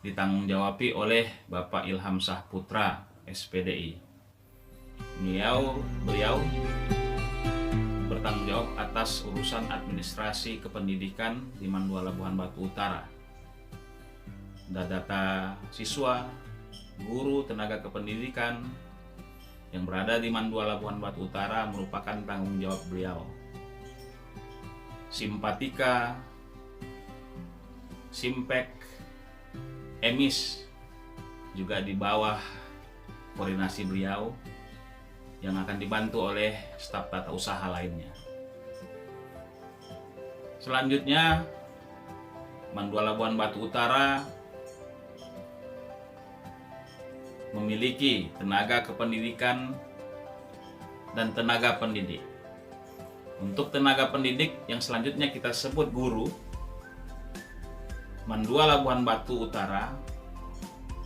ditanggung-jawabi oleh Bapak Ilham Sahputra, SPDI. Beliau bertanggung jawab atas urusan administrasi kependidikan di Mandua Labuhan Batu Utara. Data siswa, guru, tenaga kependidikan yang berada di Mandua Labuhan Batu Utara merupakan tanggung jawab beliau. Simpatika, Simpek, Emis juga di bawah koordinasi beliau yang akan dibantu oleh staf tata usaha lainnya. Selanjutnya, Mandua Labuhan Batu Utara memiliki tenaga kependidikan dan tenaga pendidik. Untuk tenaga pendidik yang selanjutnya kita sebut guru, Mandua Labuhan Batu Utara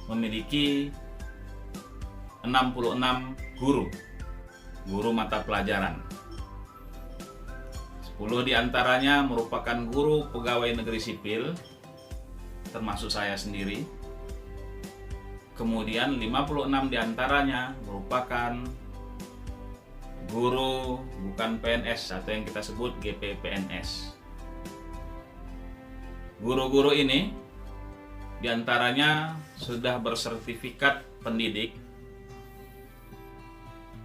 memiliki 66 guru mata pelajaran. 10 diantaranya merupakan guru pegawai negeri sipil, termasuk saya sendiri. Kemudian 56 diantaranya merupakan guru bukan PNS atau yang kita sebut GPPNS. Guru-guru ini diantaranya sudah bersertifikat pendidik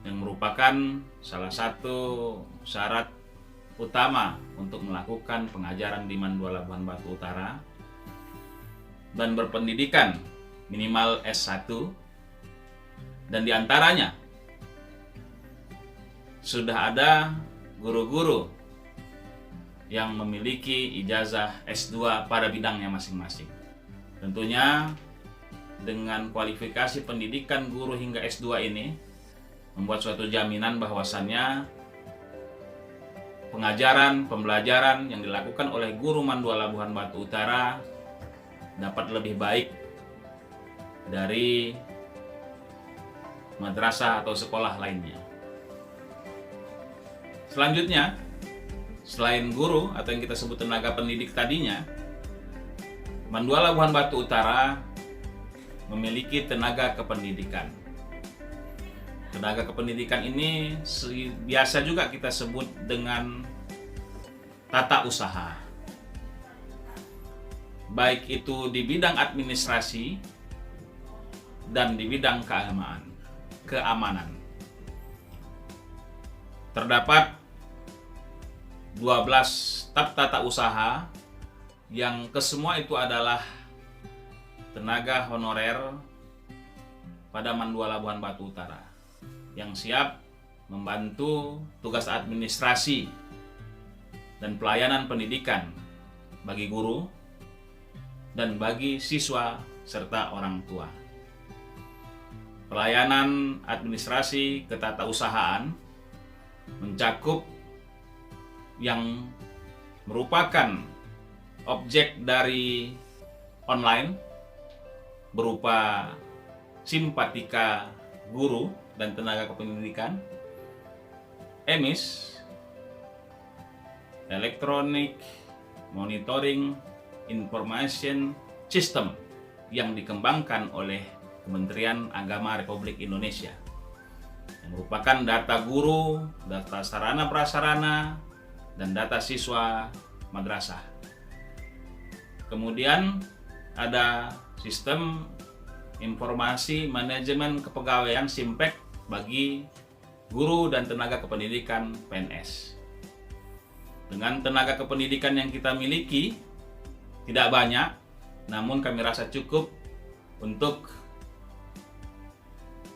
yang merupakan salah satu syarat utama untuk melakukan pengajaran di Mandua Labuhan Batu Utara, dan berpendidikan minimal S1, dan diantaranya sudah ada guru-guru yang memiliki ijazah S2 pada bidangnya masing-masing. Tentunya dengan kualifikasi pendidikan guru hingga S2 ini membuat suatu jaminan bahwasannya pengajaran, pembelajaran yang dilakukan oleh guru Mandua Labuhan Batu Utara dapat lebih baik dari madrasah atau sekolah lainnya. Selanjutnya, selain guru atau yang kita sebut tenaga pendidik tadinya, Mandua Labuhan Batu Utara memiliki tenaga kependidikan. Tenaga kependidikan ini biasa juga kita sebut dengan tata usaha. Baik itu di bidang administrasi dan di bidang keamanan. Terdapat 12 staf tata usaha yang kesemua itu adalah tenaga honorer pada Mandua Labuhan Batu Utara yang siap membantu tugas administrasi dan pelayanan pendidikan bagi guru dan bagi siswa serta orang tua. Pelayanan administrasi ketatausahaan mencakup yang merupakan objek dari online berupa simpatika guru dan tenaga kependidikan, Emis, Electronic Monitoring Information System yang dikembangkan oleh Kementerian Agama Republik Indonesia, yang merupakan data guru, data sarana prasarana, dan data siswa madrasah. Kemudian ada sistem informasi manajemen kepegawaian Simpek bagi guru dan tenaga kependidikan PNS. Dengan tenaga kependidikan yang kita miliki tidak banyak, namun kami rasa cukup untuk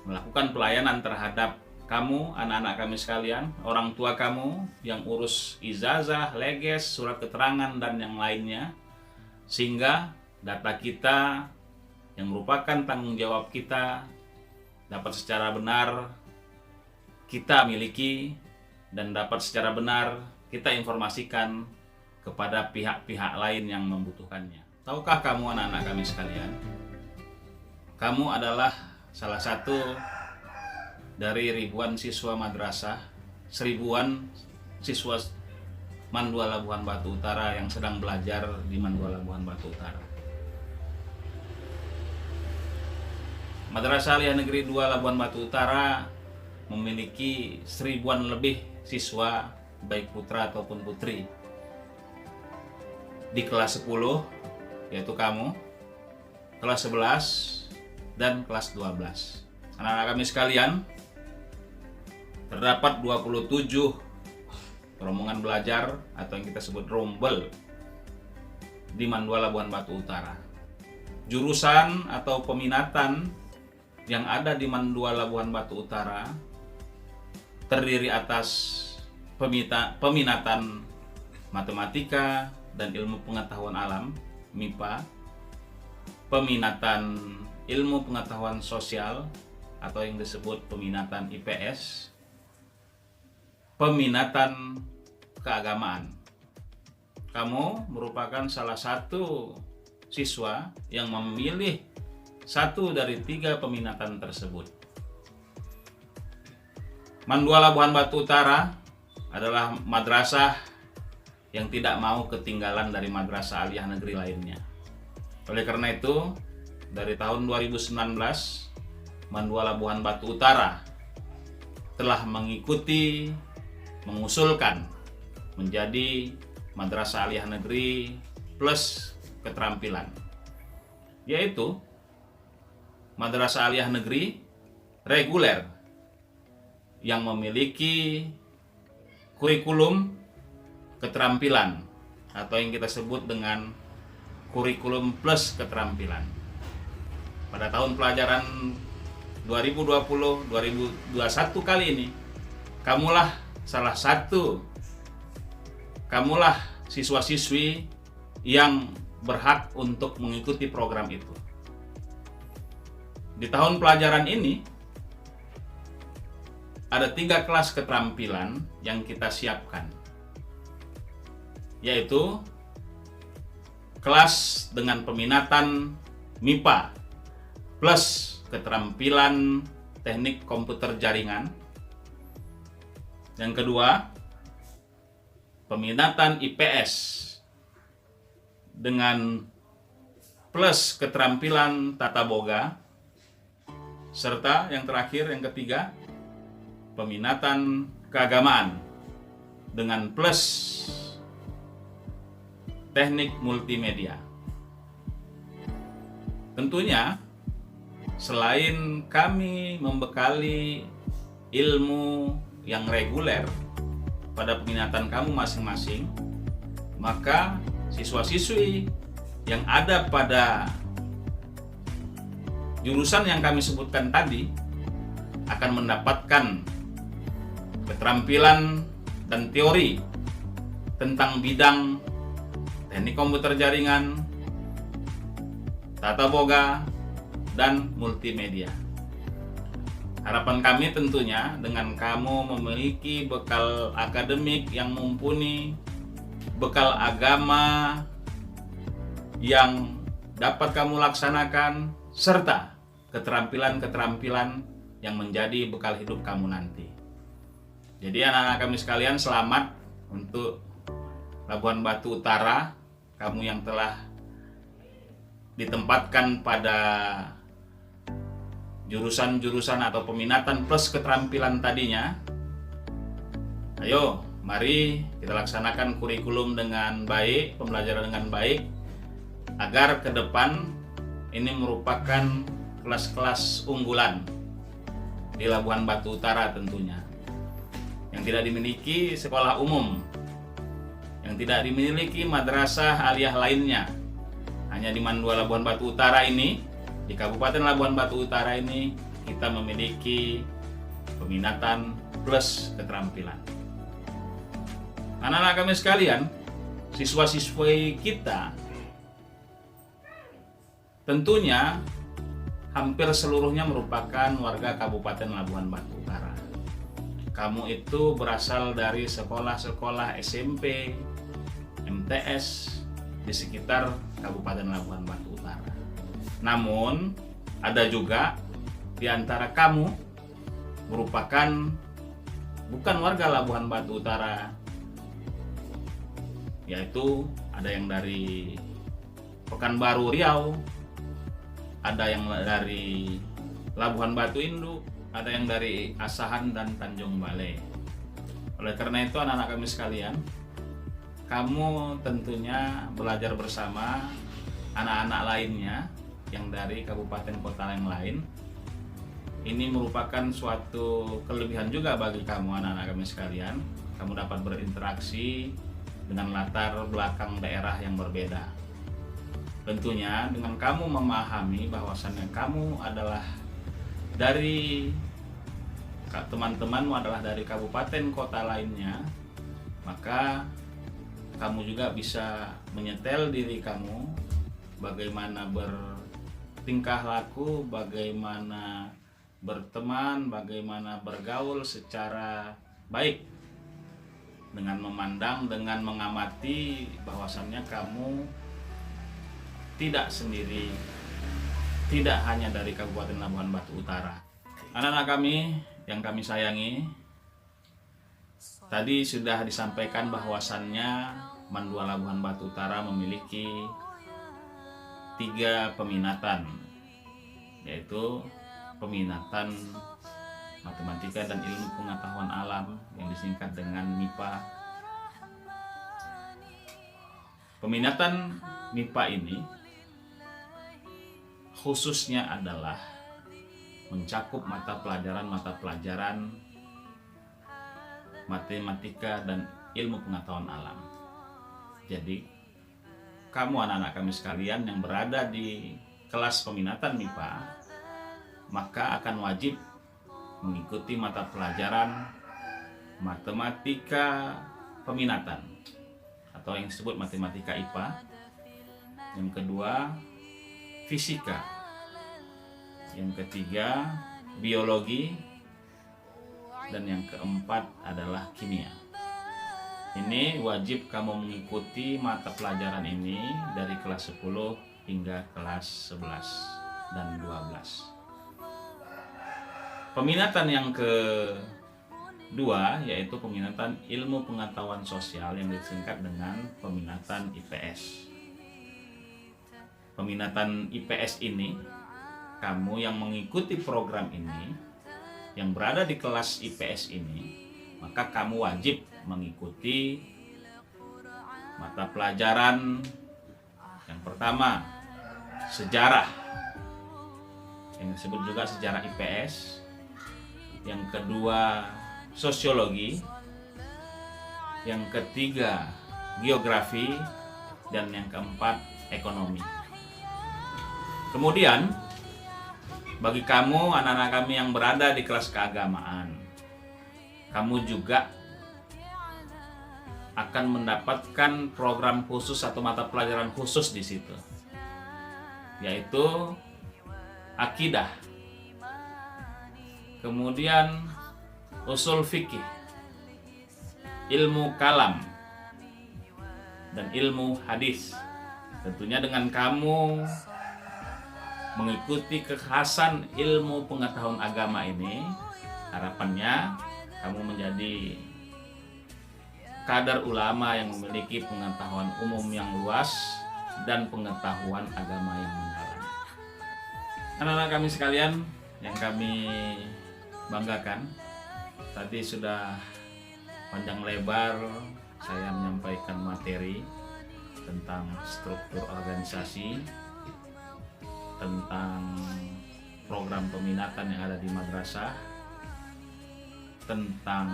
melakukan pelayanan terhadap kamu, anak-anak kami sekalian, orang tua kamu yang urus ijazah, leges, surat keterangan, dan yang lainnya, sehingga data kita yang merupakan tanggung jawab kita dapat secara benar kita miliki dan dapat secara benar kita informasikan kepada pihak-pihak lain yang membutuhkannya. Tahukah kamu, anak-anak kami sekalian, kamu adalah salah satu dari ribuan siswa madrasah, seribuan siswa Mandua Labuhan Batu Utara yang sedang belajar di Mandua Labuhan Batu Utara. Madrasah Aliyah Negeri 2 Labuan Batu Utara memiliki 1000-an lebih siswa, baik putra ataupun putri. Di kelas 10, yaitu kamu, kelas 11, dan kelas 12. Anak-anak kami sekalian, terdapat 27 rombongan belajar atau yang kita sebut rombel di MAN 2 Labuan Batu Utara. Jurusan atau peminatan yang ada di MAN 2 Labuan Batu Utara terdiri atas peminatan matematika dan ilmu pengetahuan alam (MIPA), peminatan ilmu pengetahuan sosial atau yang disebut peminatan IPS, peminatan keagamaan. Kamu merupakan salah satu siswa yang memilih satu dari 3 peminatan tersebut. MAN 2 Labuan Batu Utara adalah madrasah yang tidak mau ketinggalan dari madrasah aliyah negeri lainnya. Oleh karena itu, dari tahun 2019, MAN 2 Labuan Batu Utara telah mengusulkan menjadi madrasah aliyah negeri plus keterampilan, yaitu madrasah aliyah negeri reguler yang memiliki kurikulum keterampilan atau yang kita sebut dengan kurikulum plus keterampilan. Pada tahun pelajaran 2020-2021 kali ini, kamulah siswa-siswi yang berhak untuk mengikuti program itu. Di tahun pelajaran ini ada 3 kelas keterampilan yang kita siapkan, yaitu kelas dengan peminatan MIPA plus keterampilan teknik komputer jaringan. Yang kedua, peminatan IPS dengan plus keterampilan tata boga. Serta yang terakhir, yang ketiga, peminatan keagamaan dengan plus teknik multimedia. Tentunya, selain kami membekali ilmu yang reguler pada peminatan kamu masing-masing, maka siswa-siswi yang ada pada jurusan yang kami sebutkan tadi akan mendapatkan keterampilan dan teori tentang bidang teknik komputer jaringan, tata boga, dan multimedia. Harapan kami tentunya dengan kamu memiliki bekal akademik yang mumpuni, bekal agama yang dapat kamu laksanakan, serta keterampilan-keterampilan yang menjadi bekal hidup kamu nanti. Jadi anak-anak kami sekalian, selamat untuk Labuan Batu Utara, kamu yang telah ditempatkan pada jurusan-jurusan atau peminatan plus keterampilan tadinya. Ayo, mari kita laksanakan kurikulum dengan baik, pembelajaran dengan baik, agar ke depan ini merupakan kelas-kelas unggulan di Labuan Batu Utara tentunya, yang tidak dimiliki sekolah umum, yang tidak dimiliki madrasah aliyah lainnya. Hanya di MAN 2 Labuan Batu Utara ini, di Kabupaten Labuan Batu Utara ini, kita memiliki peminatan plus keterampilan. Anak-anak kami sekalian, siswa-siswi kita tentunya hampir seluruhnya merupakan warga Kabupaten Labuan Batu Utara. Kamu itu berasal dari sekolah-sekolah SMP, MTS di sekitar Kabupaten Labuan Batu Utara. Namun, ada juga di antara kamu merupakan bukan warga Labuan Batu Utara, yaitu ada yang dari Pekanbaru Riau, ada yang dari Labuhan Batu Induk, ada yang dari Asahan dan Tanjung Balai. Oleh karena itu anak-anak kami sekalian, kamu tentunya belajar bersama anak-anak lainnya yang dari kabupaten kota yang lain. Ini merupakan suatu kelebihan juga bagi kamu anak-anak kami sekalian. Kamu dapat berinteraksi dengan latar belakang daerah yang berbeda. Tentunya dengan kamu memahami bahwasannya kamu adalah dari teman-temanmu adalah dari kabupaten kota lainnya, maka kamu juga bisa menyetel diri kamu bagaimana bertingkah laku, bagaimana berteman, bagaimana bergaul secara baik, dengan memandang, dengan mengamati bahwasannya kamu tidak sendiri, tidak hanya dari Kabupaten Labuhan Batu Utara. Anak-anak kami yang kami sayangi, tadi sudah disampaikan bahwasannya Mandua Labuhan Batu Utara memiliki 3 peminatan, yaitu peminatan matematika dan ilmu pengetahuan alam yang disingkat dengan MIPA. Peminatan MIPA ini khususnya adalah mencakup mata pelajaran matematika dan ilmu pengetahuan alam. Jadi kamu anak-anak kami sekalian yang berada di kelas peminatan MIPA, maka akan wajib mengikuti mata pelajaran matematika peminatan atau yang disebut matematika IPA. Yang kedua, fisika. Yang ketiga, biologi. Dan yang keempat adalah kimia. Ini wajib kamu mengikuti mata pelajaran ini dari kelas 10 hingga kelas 11 dan 12. Peminatan yang kedua yaitu peminatan ilmu pengetahuan sosial yang disingkat dengan peminatan IPS. Peminatan IPS ini, kamu yang mengikuti program ini, yang berada di kelas IPS ini, maka kamu wajib mengikuti mata pelajaran yang pertama, sejarah, yang disebut juga sejarah IPS. Yang kedua, sosiologi. Yang ketiga, geografi. Dan yang keempat, ekonomi. Kemudian, bagi kamu anak-anak kami yang berada di kelas keagamaan, kamu juga akan mendapatkan program khusus atau mata pelajaran khusus di situ, yaitu akidah. Kemudian usul fikih, ilmu kalam, dan ilmu hadis. Tentunya dengan kamu mengikuti kekhasan ilmu pengetahuan agama ini, harapannya kamu menjadi kadar ulama yang memiliki pengetahuan umum yang luas dan pengetahuan agama yang mendalam. Anak-anak kami sekalian yang kami banggakan, tadi sudah panjang lebar saya menyampaikan materi tentang struktur organisasi, tentang program peminatan yang ada di madrasah, tentang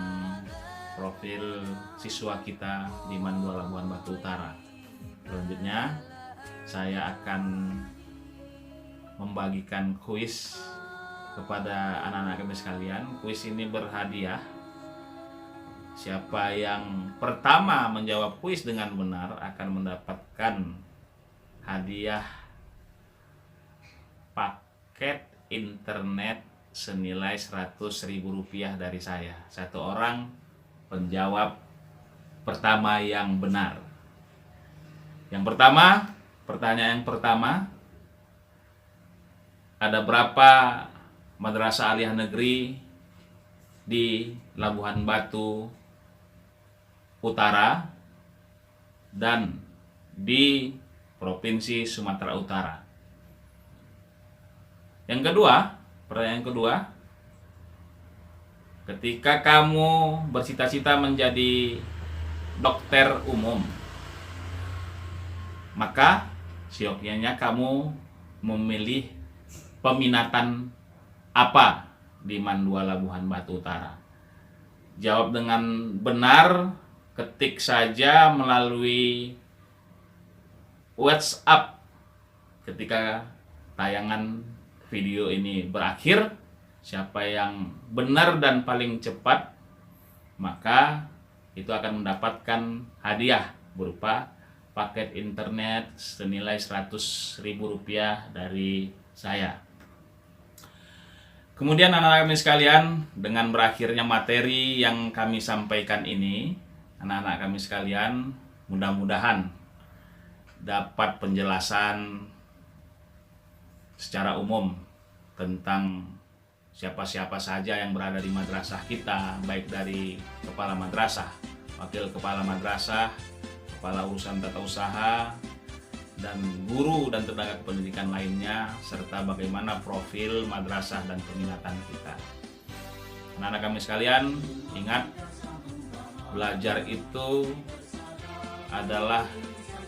profil siswa kita di Mandua Labuhan Batu Utara. Selanjutnya saya akan membagikan kuis kepada anak-anak kami sekalian. Kuis ini berhadiah. Siapa yang pertama menjawab kuis dengan benar akan mendapatkan hadiah paket internet senilai Rp100.000 dari saya. Satu orang penjawab pertama yang benar. Yang pertama, pertanyaan yang pertama, ada berapa madrasah aliyah negeri di Labuhan Batu Utara dan di Provinsi Sumatera Utara? Yang kedua, Pertanyaan kedua, ketika kamu bercita-cita menjadi dokter umum, maka siokianya kamu memilih peminatan apa di Mandua Labuhan Batu Utara? Jawab dengan benar, ketik saja melalui WhatsApp ketika tayangan video ini berakhir. Siapa yang benar dan paling cepat, maka itu akan mendapatkan hadiah berupa paket internet senilai Rp100.000 dari saya. Kemudian anak-anak kami sekalian, dengan berakhirnya materi yang kami sampaikan ini, anak-anak kami sekalian, mudah-mudahan dapat penjelasan secara umum tentang siapa-siapa saja yang berada di madrasah kita, baik dari kepala madrasah, wakil kepala madrasah, kepala urusan tata usaha, dan guru dan tenaga pendidikan lainnya, serta bagaimana profil madrasah dan peminatan kita. Anak-anak kami sekalian, ingat, belajar itu adalah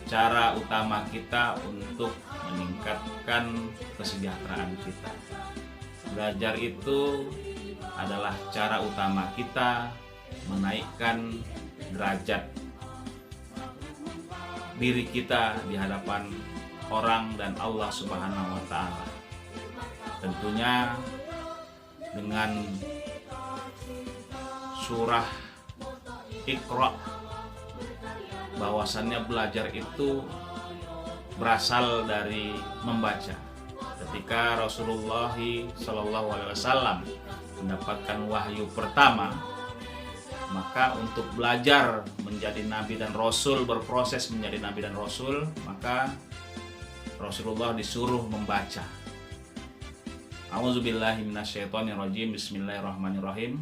cara utama kita untuk meningkatkan kesejahteraan kita. Belajar itu adalah cara utama kita menaikkan derajat diri kita di hadapan orang dan Allah Subhanahu wa Ta'ala. Tentunya dengan surah Iqra, bahwasannya belajar itu berasal dari membaca. Ketika Rasulullah SAW mendapatkan wahyu pertama, maka untuk belajar menjadi nabi dan rasul, berproses menjadi nabi dan rasul, maka Rasulullah disuruh membaca. A'udzubillahi minasyaitonirrajim. Bismillahirrahmanirrahim.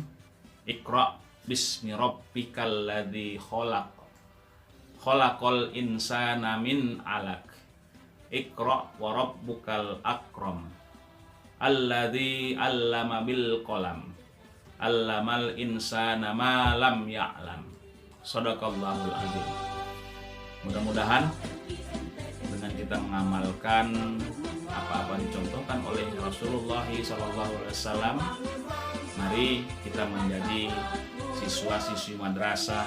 Iqra bismi rabbikal ladzi khalaq. Khalaqal insana min 'alaq. Iqra wa rabbukal akram. Alladzi 'allama bil qalam. Allamal insana ma lam ya'lam. Shadaqallahul azim. Mudah-mudahan dengan kita mengamalkan apa-apa dicontohkan oleh Rasulullah SAW, mari kita menjadi siswa-siswi madrasah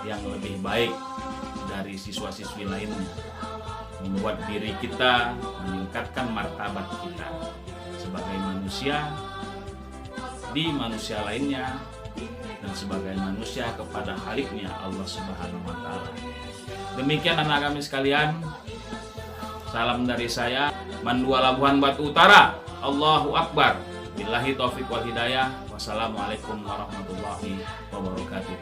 yang lebih baik dari siswa-siswi lainnya, membuat diri kita meningkatkan martabat kita sebagai manusia di manusia lainnya dan sebagai manusia kepada Khaliknya Allah Subhanahu wa Ta'ala. Demikian anak kami sekalian, salam dari saya, Mandua Labuhan Batu Utara. Allahu Akbar. Billahi taufiq wal hidayah. Wassalamualaikum warahmatullahi wabarakatuh.